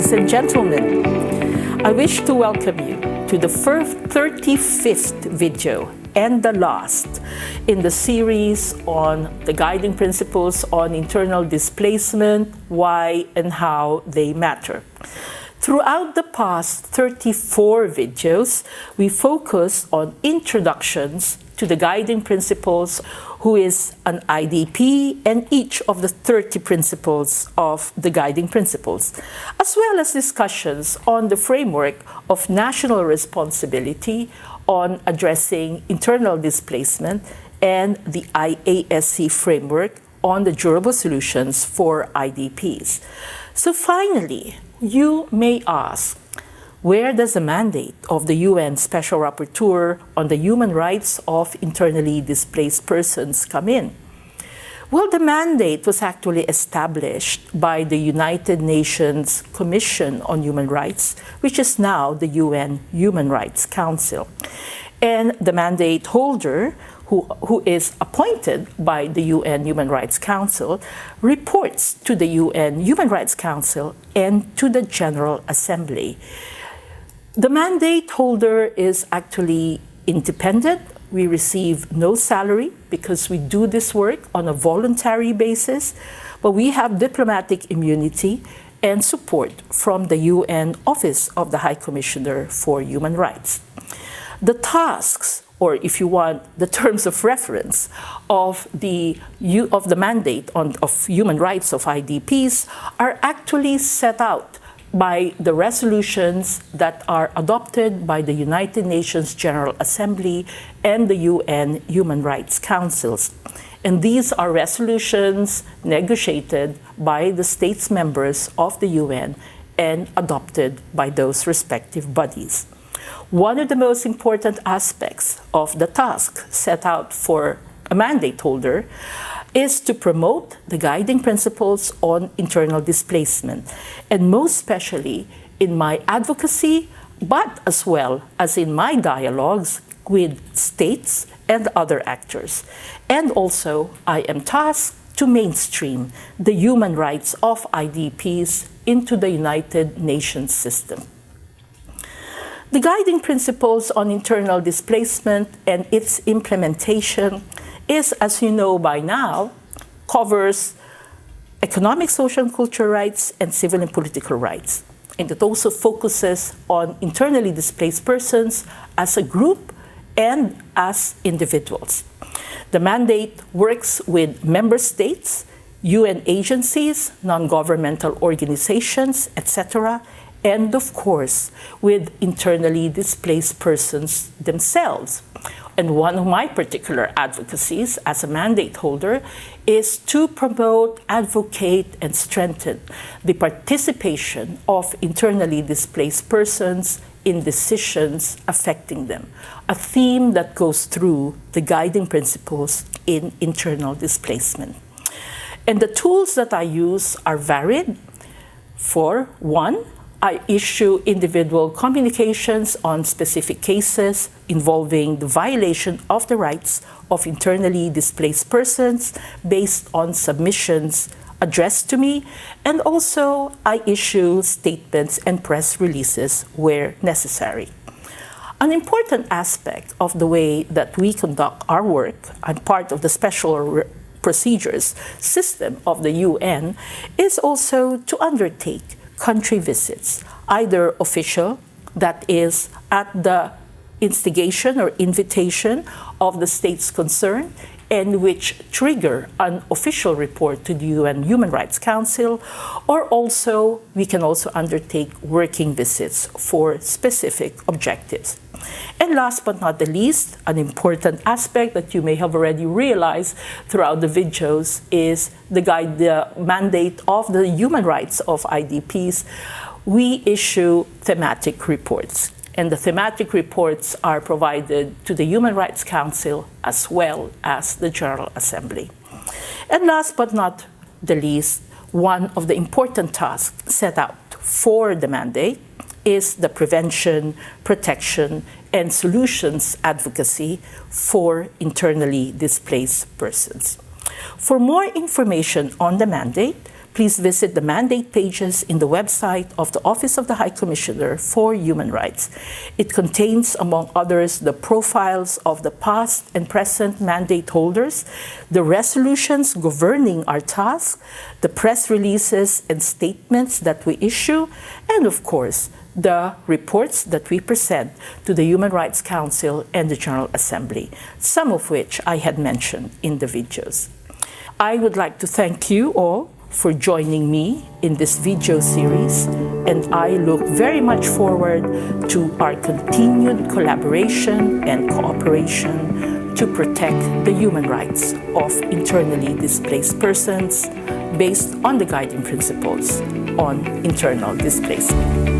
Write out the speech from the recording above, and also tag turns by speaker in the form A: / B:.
A: ladies and gentlemen. I wish to welcome you to the 35th video and the last in the series on the guiding principles on internal displacement, why and how they matter. Throughout the past 34 videos, we focus on introductions to the guiding principles, who is an IDP, and each of the 30 principles of the guiding principles, as well as discussions on the framework of national responsibility on addressing internal displacement and the IASC framework on the durable solutions for IDPs. So finally, you may ask, where does the mandate of the UN Special Rapporteur on the human rights of internally displaced persons come in? Well, the mandate was actually established by the United Nations Commission on Human Rights, which is now the UN Human Rights Council. And the mandate holder, who is appointed by the UN Human Rights Council, reports to the UN Human Rights Council and to the General Assembly. The mandate holder is actually independent. We receive no salary because we do this work on a voluntary basis, but we have diplomatic immunity and support from the UN Office of the High Commissioner for Human Rights. The tasks, or if you want, the terms of reference of the mandate of human rights of IDPs are actually set out by the resolutions that are adopted by the United Nations General Assembly and the UN Human Rights Councils. And these are resolutions negotiated by the states members of the UN and adopted by those respective bodies. One of the most important aspects of the task set out for a mandate holder is to promote the guiding principles on internal displacement, and most especially in my advocacy, but as well as in my dialogues with states and other actors. And also, I am tasked to mainstream the human rights of IDPs into the United Nations system. The guiding principles on internal displacement and its implementation is, as you know by now, covers economic, social, and cultural rights and civil and political rights. And it also focuses on internally displaced persons as a group and as individuals. The mandate works with member states, UN agencies, non-governmental organizations, etc., and of course, with internally displaced persons themselves. And one of my particular advocacies as a mandate holder is to promote, advocate, and strengthen the participation of internally displaced persons in decisions affecting them, a theme that goes through the guiding principles in internal displacement. And the tools that I use are varied. For one, I issue individual communications on specific cases involving the violation of the rights of internally displaced persons based on submissions addressed to me, and also I issue statements and press releases where necessary. An important aspect of the way that we conduct our work and part of the special procedures system of the UN is also to undertake country visits, either official, that is at the instigation or invitation of the states concerned, and which trigger an official report to the UN Human Rights Council, or also we can also undertake working visits for specific objectives. And last but not the least, an important aspect that you may have already realized throughout the videos is the mandate of the human rights of IDPs. We issue thematic reports. And the thematic reports are provided to the Human Rights Council as well as the General Assembly. And last but not the least, one of the important tasks set out for the mandate is the prevention, protection, and solutions advocacy for internally displaced persons. For more information on the mandate, please visit the mandate pages in the website of the Office of the High Commissioner for Human Rights. It contains, among others, the profiles of the past and present mandate holders, the resolutions governing our task, the press releases and statements that we issue, and of course, the reports that we present to the Human Rights Council and the General Assembly, some of which I had mentioned in the videos. I would like to thank you all for joining me in this video series, and I look very much forward to our continued collaboration and cooperation to protect the human rights of internally displaced persons based on the guiding principles on internal displacement.